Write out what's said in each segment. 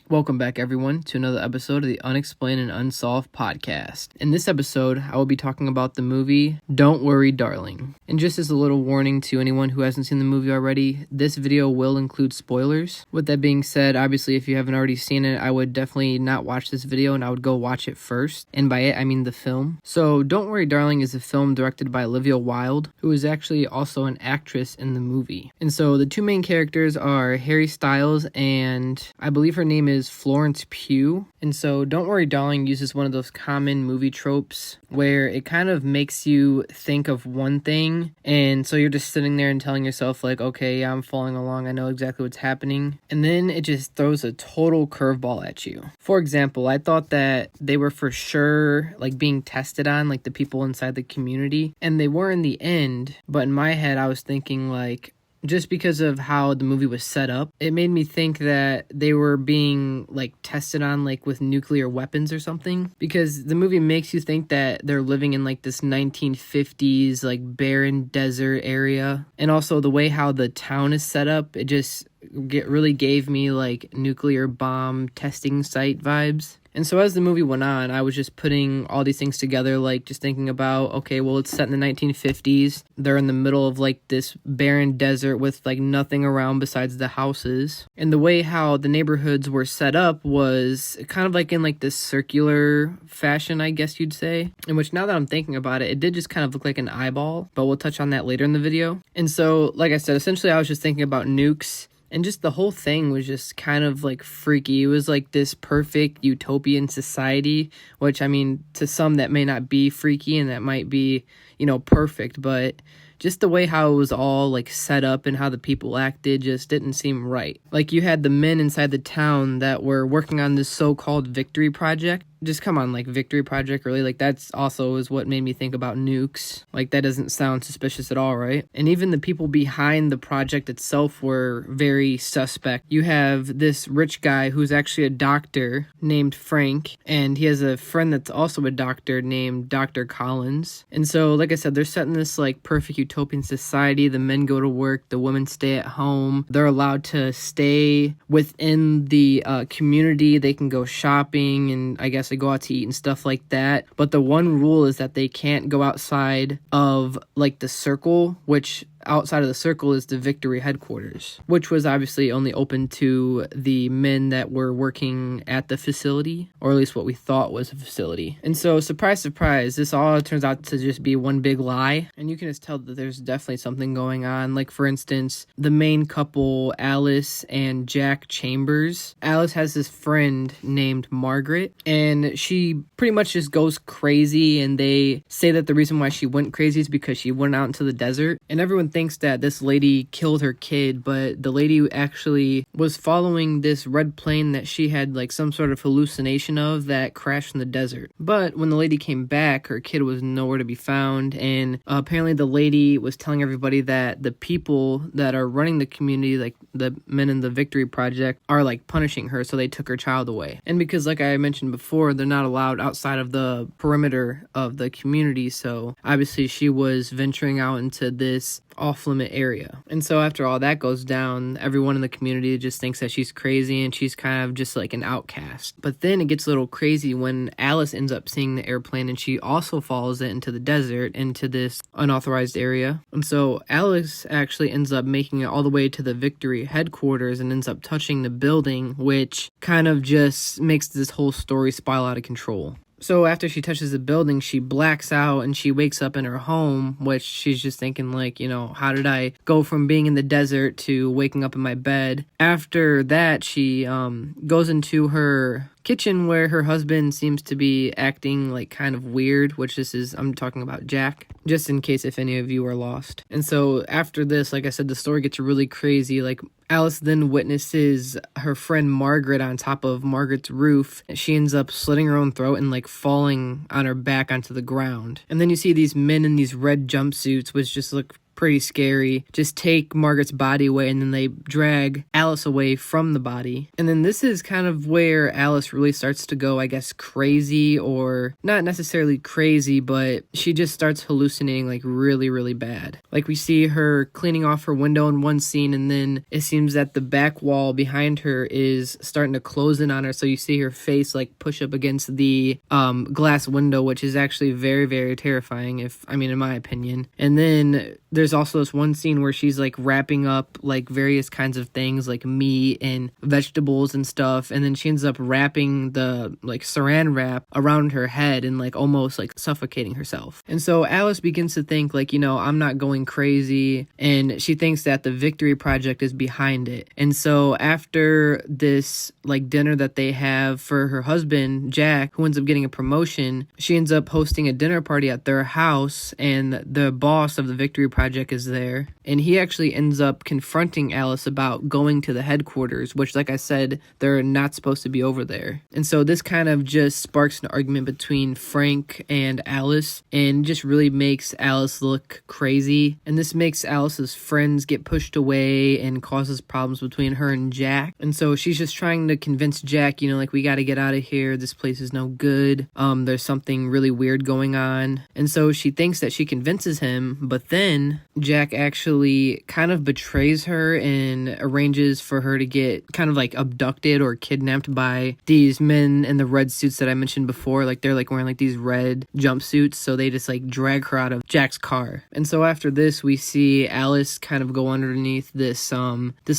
Welcome back, everyone, to another episode of the Unexplained and Unsolved podcast. In this episode, I will be talking about the movie Don't Worry, Darling. And just as a little warning to anyone who hasn't seen the movie already, this video will include spoilers. With that being said, obviously, if you haven't already seen it, I would definitely not watch this video and I would go watch it first. And by it, I mean the film. So, Don't Worry, Darling is a film directed by Olivia Wilde, who is actually also an actress in the movie. And so, the two main characters are Harry Styles and I believe her name is Florence Pugh. And so Don't Worry Darling uses one of those common movie tropes where it kind of makes you think of one thing, and so you're just sitting there and telling yourself like, okay, yeah, I'm following along, I know exactly what's happening, and then it just throws a total curveball at you. For example, I thought that they were for sure like being tested on, like the people inside the community, and they were in the end, but in my head I was thinking like, just because of how the movie was set up, it made me think that they were being like tested on like with nuclear weapons or something, because the movie makes you think that they're living in like this 1950s like barren desert area, and also the way how the town is set up, it just really gave me like nuclear bomb testing site vibes. And so as the movie went on, I was just putting all these things together, like just thinking about, okay, well, it's set in the 1950s. They're in the middle of like this barren desert with like nothing around besides the houses. And the way how the neighborhoods were set up was kind of like in like this circular fashion, I guess you'd say. In which, now that I'm thinking about it, it did just kind of look like an eyeball, but we'll touch on that later in the video. And so, like I said, essentially I was just thinking about nukes. And just the whole thing was just kind of like freaky. It was like this perfect utopian society, which, I mean, to some that may not be freaky and that might be, perfect, but just the way how it was all like set up and how the people acted just didn't seem right. Like, you had the men inside the town that were working on this so-called victory project. Just come on, like, victory project, really? Like, that's also is what made me think about nukes. Like, that doesn't sound suspicious at all, right? And even the people behind the project itself were very suspect. You have this rich guy who's actually a doctor named Frank, and he has a friend that's also a doctor named Dr. Collins. And so, like I said, they're set in this, like, perfect utopian society. The men go to work, the women stay at home. They're allowed to stay within the community. They can go shopping, and I guess they go out to eat and stuff like that. But the one rule is that they can't go outside of like the circle, which outside of the circle is the victory headquarters, which was obviously only open to the men that were working at the facility, or at least what we thought was a facility. And so, surprise, surprise, this all turns out to just be one big lie. And you can just tell that there's definitely something going on. Like, for instance, the main couple, Alice and Jack Chambers. Alice has this friend named Margaret, and she pretty much just goes crazy, and they say that the reason why she went crazy is because she went out into the desert, and everyone thinks that this lady killed her kid, but the lady actually was following this red plane that she had like some sort of hallucination of that crashed in the desert. But when the lady came back, her kid was nowhere to be found, and apparently the lady was telling everybody that the people that are running the community, like the men in the Victory Project, are like punishing her, so they took her child away. And because, like I mentioned before, they're not allowed outside of the perimeter of the community, so obviously she was venturing out into this off-limit area. And so after all that goes down, everyone in the community just thinks that she's crazy and she's kind of just like an outcast. But then it gets a little crazy when Alice ends up seeing the airplane, and she also follows it into the desert, into this unauthorized area. And so Alice actually ends up making it all the way to the Victory headquarters and ends up touching the building, which kind of just makes this whole story spiral out of control. So after she touches the building, she blacks out and she wakes up in her home, which she's just thinking like, how did I go from being in the desert to waking up in my bed? After that, she goes into her kitchen where her husband seems to be acting like kind of weird, which I'm talking about Jack, just in case if any of you are lost. And so after this, like I said, the story gets really crazy. Like, Alice then witnesses her friend Margaret on top of Margaret's roof. She ends up slitting her own throat and like falling on her back onto the ground. And then you see these men in these red jumpsuits, which just look pretty scary, just take Margaret's body away, and then they drag Alice away from the body. And then this is kind of where Alice really starts to go, I guess, crazy, or not necessarily crazy, but she just starts hallucinating like really, really bad. Like we see her cleaning off her window in one scene, and then it seems that the back wall behind her is starting to close in on her, so you see her face like push up against the glass window, which is actually very, very terrifying, in my opinion. And then there's also this one scene where she's like wrapping up like various kinds of things like meat and vegetables and stuff, and then she ends up wrapping the like saran wrap around her head and like almost like suffocating herself. And so Alice begins to think like, I'm not going crazy, and she thinks that the Victory Project is behind it. And so after this like dinner that they have for her husband Jack, who ends up getting a promotion, she ends up hosting a dinner party at their house, and the boss of the Victory Project is there, and he actually ends up confronting Alice about going to the headquarters, which, like I said, they're not supposed to be over there. And so this kind of just sparks an argument between Frank and Alice, and just really makes Alice look crazy. And this makes Alice's friends get pushed away and causes problems between her and Jack. And so she's just trying to convince Jack, like, we got to get out of here. This place is no good. There's something really weird going on. And so she thinks that she convinces him, but then Jack actually kind of betrays her and arranges for her to get kind of like abducted or kidnapped by these men in the red suits that I mentioned before. Like they're like wearing like these red jumpsuits, so they just like drag her out of Jack's car. And so after this, we see Alice kind of go underneath this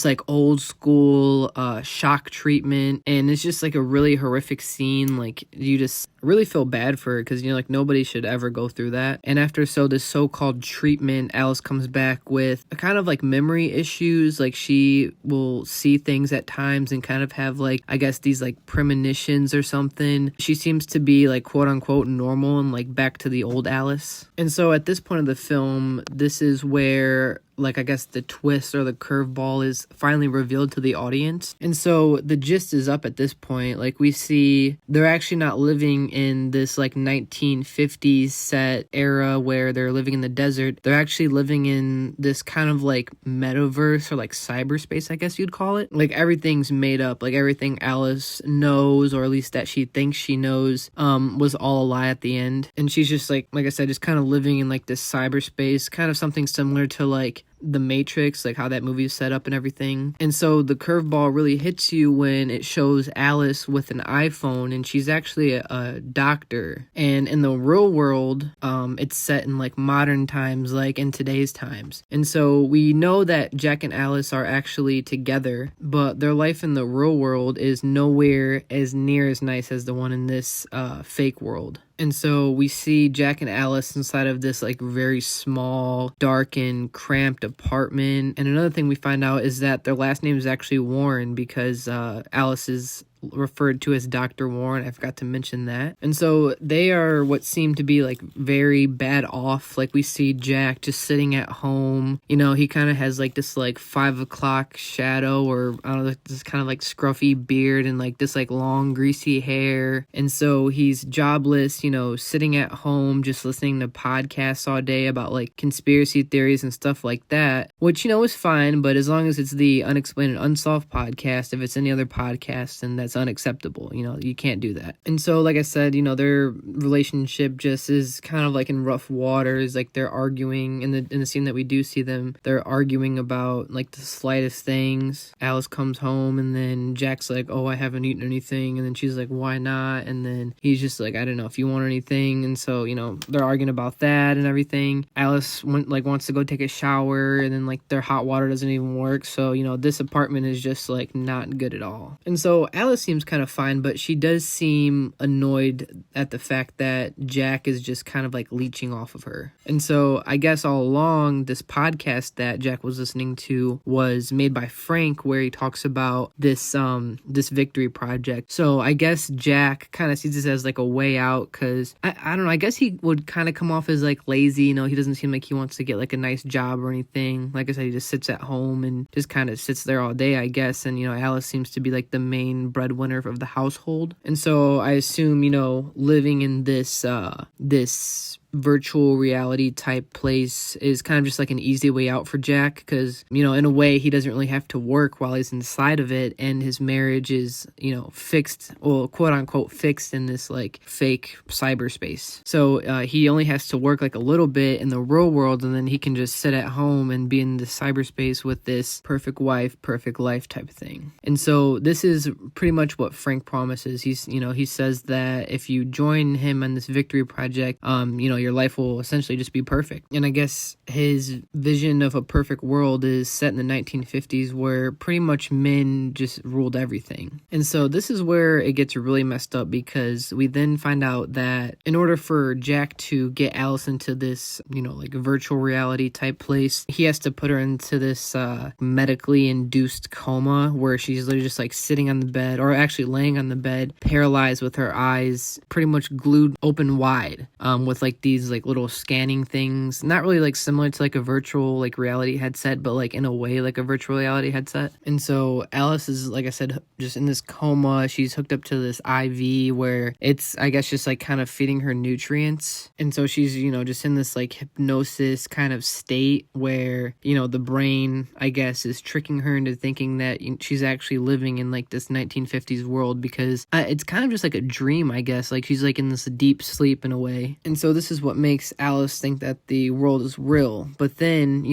like old school shock treatment, and it's just like a really horrific scene. Like you just really feel bad for her, because like nobody should ever go through that. And after this so-called treatment, Alice comes back with a kind of like memory issues. Like she will see things at times and kind of have like, I guess, these like premonitions or something. She seems to be like quote unquote normal and like back to the old Alice. And so at this point of the film, this is where like I guess the twist or the curveball is finally revealed to the audience. And so the gist is up at this point. Like we see they're actually not living in this like 1950s set era where they're living in the desert. They're actually living in this kind of like metaverse or like cyberspace, I guess you'd call it. Like everything's made up. Like everything Alice knows, or at least that she thinks she knows, was all a lie at the end. And she's just like I said, just kind of living in like this cyberspace, kind of something similar to like The Matrix, like how that movie is set up and everything. And so the curveball really hits you when it shows Alice with an iPhone, and she's actually a doctor. And in the real world, it's set in like modern times, like in today's times. And so we know that Jack and Alice are actually together, but their life in the real world is nowhere as near as nice as the one in this fake world. And so we see Jack and Alice inside of this like very small, dark, and cramped apartment. And another thing we find out is that their last name is actually Warren, because Alice is referred to as Dr. Warren. I forgot to mention that. And so they are what seem to be like very bad off. Like we see Jack just sitting at home. He kind of has like this like 5 o'clock shadow, or I don't know, this kind of like scruffy beard and like this like long greasy hair. And so he's jobless, sitting at home just listening to podcasts all day about like conspiracy theories and stuff like that, which is fine. But as long as it's the Unexplained and Unsolved podcast, if it's any other podcast, then that's unacceptable. You can't do that. And so like I said, their relationship just is kind of like in rough waters. Like they're arguing in the scene that we do see them, they're arguing about like the slightest things. Alice comes home, and then Jack's like, oh, I haven't eaten anything. And then she's like, why not? And then he's just like, I don't know if you want anything. And so they're arguing about that and everything. Alice wants to go take a shower, and then like their hot water doesn't even work. So this apartment is just like not good at all. And so Alice seems kind of fine, but she does seem annoyed at the fact that Jack is just kind of like leeching off of her. And so I guess all along, this podcast that Jack was listening to was made by Frank, where he talks about this Victory Project. So I guess Jack kind of sees this as like a way out, because I don't know, I guess he would kind of come off as like lazy. He doesn't seem like he wants to get like a nice job or anything. Like I said, he just sits at home and just kind of sits there all day, I guess. And Alice seems to be like the main breadwinner of the household. And so I assume, living in this virtual reality type place is kind of just like an easy way out for Jack, because, you know, in a way he doesn't really have to work while he's inside of it, and his marriage is, you know, fixed, well, quote unquote fixed in this like fake cyberspace. So he only has to work like a little bit in the real world, and then he can just sit at home and be in the cyberspace with this perfect wife, perfect life type of thing. And so this is pretty much what Frank promises. He says that if you join him on this victory project, your life will essentially just be perfect. And I guess his vision of a perfect world is set in the 1950s, where pretty much men just ruled everything. And so this is where it gets really messed up, because we then find out that in order for Jack to get Alice into this, like virtual reality type place, he has to put her into this medically induced coma, where she's literally just like sitting on the bed, or actually laying on the bed, paralyzed with her eyes pretty much glued open wide, with like these like little scanning things, not really like similar to like a virtual like reality headset, but like in a way like a virtual reality headset. And so Alice is, like I said, just in this coma. She's hooked up to this IV where it's, I guess, just like kind of feeding her nutrients. And so she's, just in this like hypnosis kind of state where, the brain, I guess, is tricking her into thinking that she's actually living in like this 1950s world, because it's kind of just like a dream, I guess. Like she's like in this deep sleep in a way. And so this is what makes Alice think that the world is real. But then,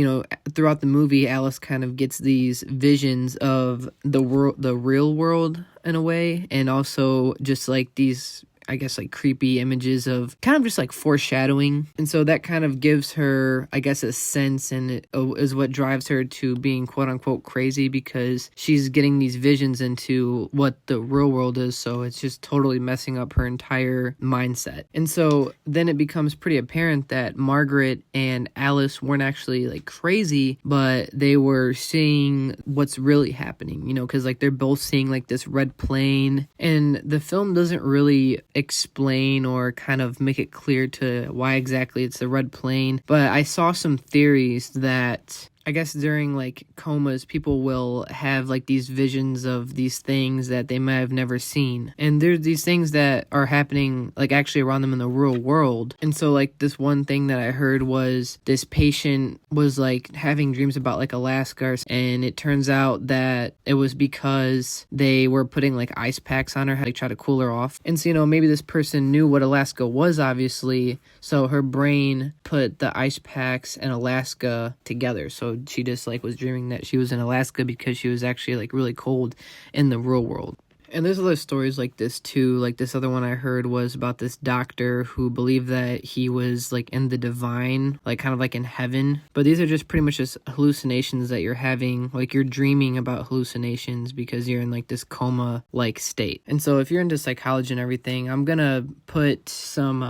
throughout the movie, Alice kind of gets these visions of the real world in a way, and also just like these, I guess, like creepy images of kind of just like foreshadowing. And so that kind of gives her, I guess, a sense, and it is what drives her to being quote unquote crazy, because she's getting these visions into what the real world is. So it's just totally messing up her entire mindset. And so then it becomes pretty apparent that Margaret and Alice weren't actually like crazy, but they were seeing what's really happening, because like they're both seeing like this red plane, and the film doesn't really explain or kind of make it clear to why exactly it's the red plane. But I saw some theories that, I guess, during like comas, people will have like these visions of these things that they might have never seen. And there's these things that are happening like actually around them in the real world. And so like this one thing that I heard was this patient was like having dreams about like Alaska, and it turns out that it was because they were putting like ice packs on her, how to try to cool her off. And so, maybe this person knew what Alaska was, obviously. So her brain put the ice packs and Alaska together. So she just like was dreaming that she was in Alaska because she was actually like really cold in the real world. And there's other stories like this too. Like this other one I heard was about this doctor who believed that he was like in the divine, like kind of like in heaven. But these are just pretty much just hallucinations that you're having. Like you're dreaming about hallucinations because you're in like this coma like state. And so if you're into psychology and everything, I'm gonna put some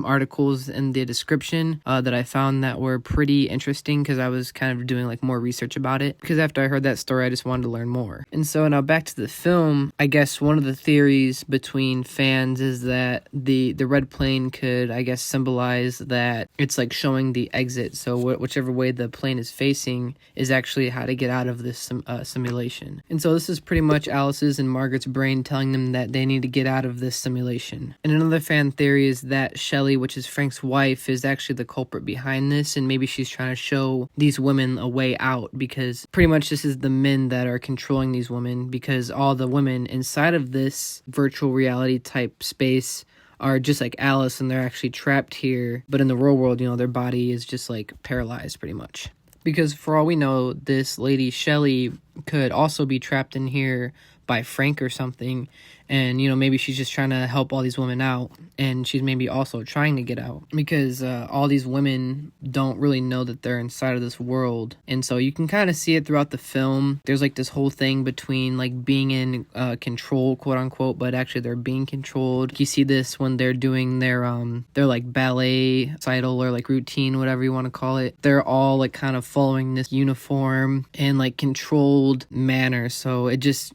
articles in the description that I found that were pretty interesting, because I was kind of doing like more research about it, because after I heard that story I just wanted to learn more. And so now back to the film, I guess one of the theories between fans is that the red plane could, I guess, symbolize that it's like showing the exit. So whichever way the plane is facing is actually how to get out of this simulation. And so this is pretty much Alice's and Margaret's brain telling them that they need to get out of this simulation. And another fan theory is that Shelley, which is Frank's wife, is actually the culprit behind this, and maybe she's trying to show these women a way out, because pretty much this is the men that are controlling these women, because all the women inside of this virtual reality type space are just like Alice, and they're actually trapped here. But in the real world, their body is just like paralyzed pretty much. Because for all we know, this lady Shelley could also be trapped in here by Frank or something, and maybe she's just trying to help all these women out, and she's maybe also trying to get out, because all these women don't really know that they're inside of this world. And so you can kind of see it throughout the film. There's like this whole thing between like being in control, quote unquote, but actually they're being controlled. You see this when they're doing their like ballet recital or like routine, whatever you want to call it. They're all like kind of following this uniform and like controlled manner. So it just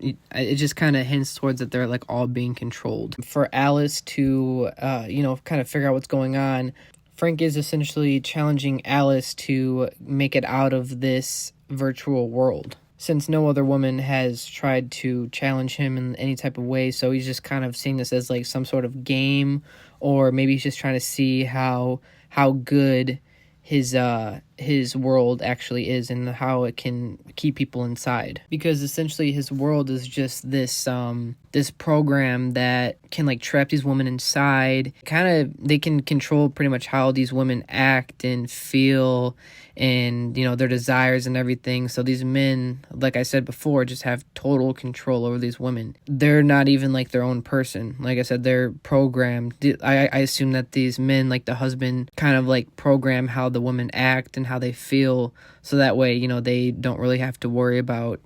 kind of hints towards that they're like all being controlled. For Alice to kind of figure out what's going on, Frank is essentially challenging Alice to make it out of this virtual world. since no other woman has tried to challenge him in any type of way, so he's just kind of seeing this as like some sort of game, or maybe he's just trying to see how good his world actually is and how it can keep people inside, because essentially his world is just this program that can like trap these women inside. Kind of, they can control pretty much how these women act and feel, and their desires and everything. So these men, like I said before, just have total control over these women. They're not even like their own person. Like I said, they're programmed. I assume that these men, like the husband, kind of like program how the women act and how they feel, so that way they don't really have to worry about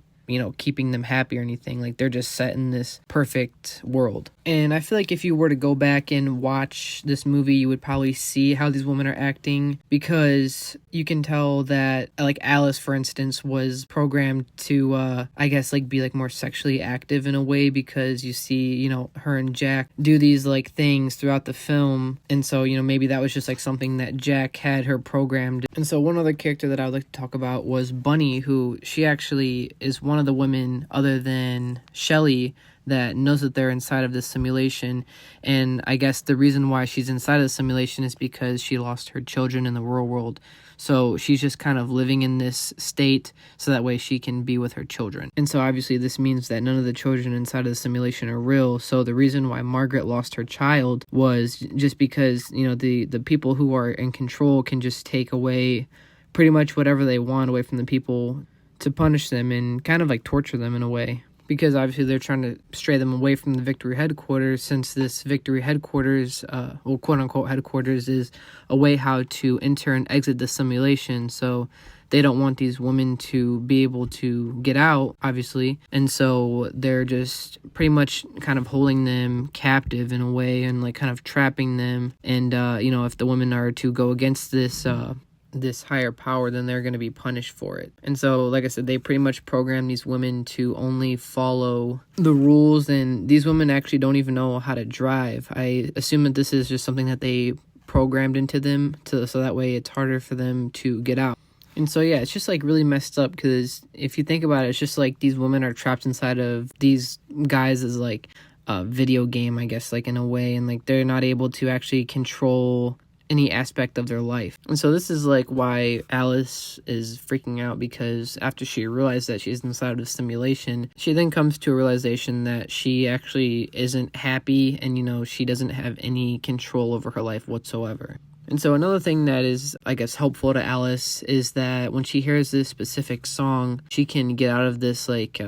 keeping them happy or anything. Like, they're just set in this perfect world. And I feel like if you were to go back and watch this movie, you would probably see how these women are acting, because you can tell that, like, Alice, for instance, was programmed to, I guess, like, be, like, more sexually active in a way, because you see, her and Jack do these, like, things throughout the film, and so, maybe that was just, like, something that Jack had her programmed. And so one other character that I would like to talk about was Bunny, who she actually is one of the women, other than Shelley, that knows that they're inside of this simulation. And I guess the reason why she's inside of the simulation is because she lost her children in the real world. So she's just kind of living in this state so that way she can be with her children. And so obviously this means that none of the children inside of the simulation are real. So the reason why Margaret lost her child was just because, the people who are in control can just take away pretty much whatever they want away from the people to punish them and kind of like torture them in a way. Because obviously they're trying to stray them away from the Victory headquarters, since this Victory headquarters, quote-unquote headquarters, is a way how to enter and exit the simulation. So they don't want these women to be able to get out, obviously. And so they're just pretty much kind of holding them captive in a way and like kind of trapping them. And, if the women are to go against this higher power, then they're going to be punished for it. And so, like I said, they pretty much program these women to only follow the rules, and these women actually don't even know how to drive. I assume that this is just something that they programmed into them so that way it's harder for them to get out. And so, yeah, it's just, like, really messed up, because if you think about it, it's just, like, these women are trapped inside of these guys as, like, a video game, I guess, like, in a way, and, like, they're not able to actually control any aspect of their life. And so this is like why Alice is freaking out, because after she realized that she's inside of the simulation, she then comes to a realization that she actually isn't happy, and she doesn't have any control over her life whatsoever. And so another thing that is, I guess, helpful to Alice is that when she hears this specific song, she can get out of this like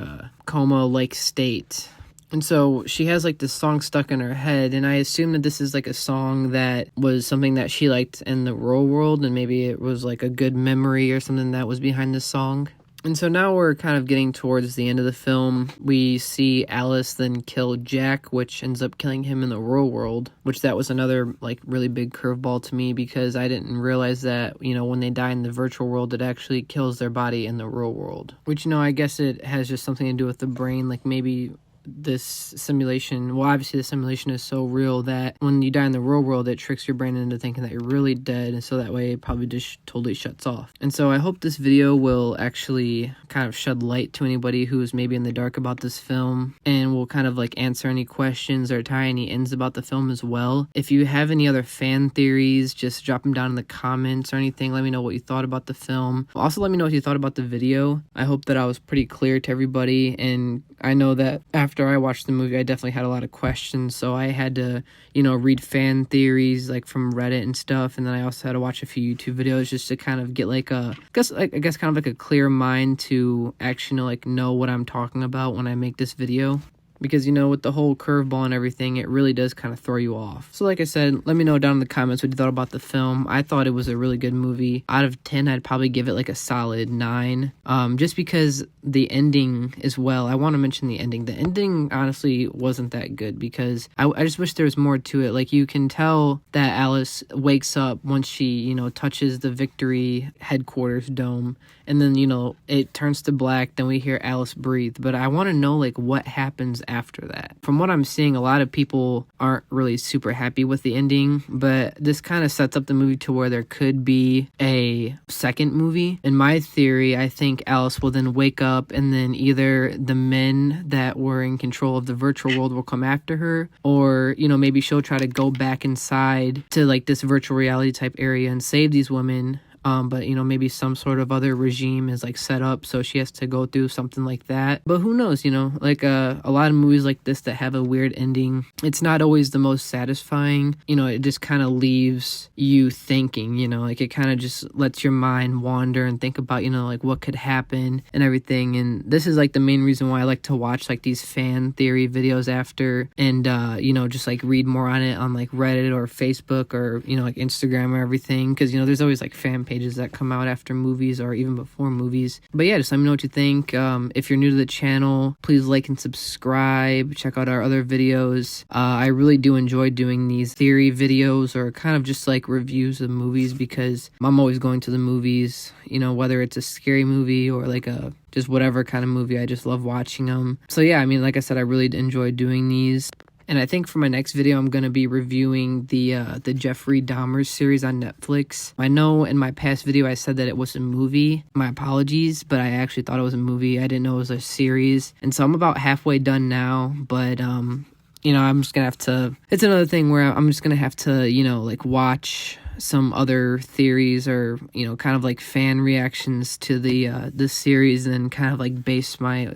coma-like state. And so she has, like, this song stuck in her head, and I assume that this is, like, a song that was something that she liked in the real world, and maybe it was, like, a good memory or something that was behind this song. And so now we're kind of getting towards the end of the film. We see Alice then kill Jack, which ends up killing him in the real world, which that was another, like, really big curveball to me, because I didn't realize that, when they die in the virtual world, it actually kills their body in the real world. Which, I guess it has just something to do with the brain, like maybe this simulation, well, obviously the simulation is so real that when you die in the real world, it tricks your brain into thinking that you're really dead, and so that way it probably just totally shuts off. And so I hope this video will actually kind of shed light to anybody who's maybe in the dark about this film, and will kind of like answer any questions or tie any ends about the film as well. If you have any other fan theories, just drop them down in the comments or anything. Let me know what you thought about the film. Also, let me know what you thought about the video. I hope that I was pretty clear to everybody, and I know that after I watched the movie, I definitely had a lot of questions, so I had to, read fan theories, like, from Reddit and stuff, and then I also had to watch a few YouTube videos just to kind of get, like, I guess kind of, like, a clear mind to actually, know what I'm talking about when I make this video. Because, with the whole curveball and everything, it really does kind of throw you off. So like I said, let me know down in the comments what you thought about the film. I thought it was a really good movie. Out of 10, I'd probably give it like a solid 9. Just because the ending as well. I want to mention the ending. The ending, honestly, wasn't that good, because I just wish there was more to it. Like, you can tell that Alice wakes up once she, touches the Victory headquarters dome. And then, it turns to black. Then we hear Alice breathe. But I want to know, like, what happens after that. From what I'm seeing, a lot of people aren't really super happy with the ending, but this kind of sets up the movie to where there could be a second movie. In my theory, I think Alice will then wake up, and then either the men that were in control of the virtual world will come after her, or, you know, maybe she'll try to go back inside to like this virtual reality type area and save these women. But, you know, maybe some sort of other regime is like set up, so she has to go through something like that. But who knows, you know, like a lot of movies like this that have a weird ending, it's not always the most satisfying. You know, it just kind of leaves you thinking, you know, like it kind of just lets your mind wander and think about, you know, like what could happen and everything. And this is like the main reason why I like to watch like these fan theory videos after, and, you know, just like read more on it on like Reddit or Facebook or, you know, like Instagram or everything. Cause, you know, there's always like fan pages that come out after movies or even before movies. But yeah, just let me know what you think. If you're new to the channel, please like and subscribe. Check out our other videos. I really do enjoy doing these theory videos or kind of just like reviews of movies, because I'm always going to the movies, you know, whether it's a scary movie or like a just whatever kind of movie. I just love watching them. So yeah, I mean, like I said, I really enjoy doing these. And I think for my next video, I'm going to be reviewing the Jeffrey Dahmer series on Netflix. I know in my past video, I said that it was a movie. My apologies, but I actually thought it was a movie. I didn't know it was a series. And so I'm about halfway done now, but, you know, I'm just going to have to, it's another thing where I'm just going to have to, you know, like watch some other theories or, you know, kind of like fan reactions to the series and kind of like base my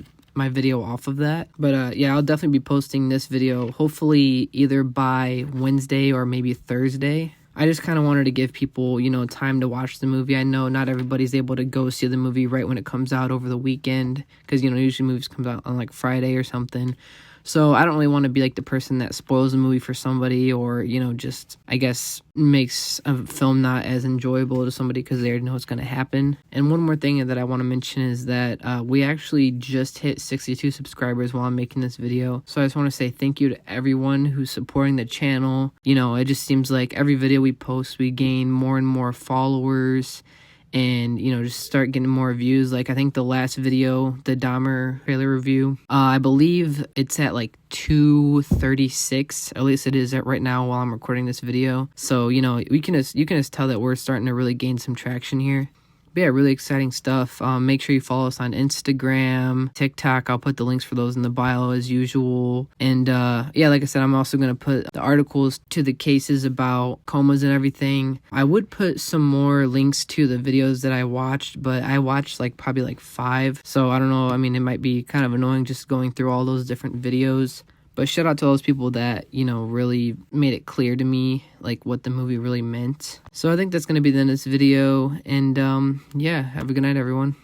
video off of that. But yeah, I'll definitely be posting this video hopefully either by Wednesday or maybe Thursday. I just kind of wanted to give people, you know, time to watch the movie. I know not everybody's able to go see the movie right when it comes out over the weekend, because, you know, usually movies comes out on like Friday or something. So I don't really want to be like the person that spoils the movie for somebody, or, you know, just, I guess, makes a film not as enjoyable to somebody because they already know what's going to happen. And one more thing that I want to mention is that we actually just hit 62 subscribers while I'm making this video. So I just want to say thank you to everyone who's supporting the channel. You know, it just seems like every video we post, we gain more and more followers, and, you know, just start getting more views. Like, I think the last video, the Dahmer trailer review, I believe it's at like 236, at least it is at right now while I'm recording this video. So, you know, you can just tell that we're starting to really gain some traction here. But yeah, really exciting stuff. Make sure you follow us on Instagram, TikTok. I'll put the links for those in the bio as usual. And yeah, like I said, I'm also going to put the articles to the cases about comas and everything. I would put some more links to the videos that I watched, but I watched like probably like 5. So I don't know. I mean, it might be kind of annoying just going through all those different videos. But shout out to those people that, you know, really made it clear to me, like, what the movie really meant. So I think that's going to be the end of this video. And, yeah, have a good night, everyone.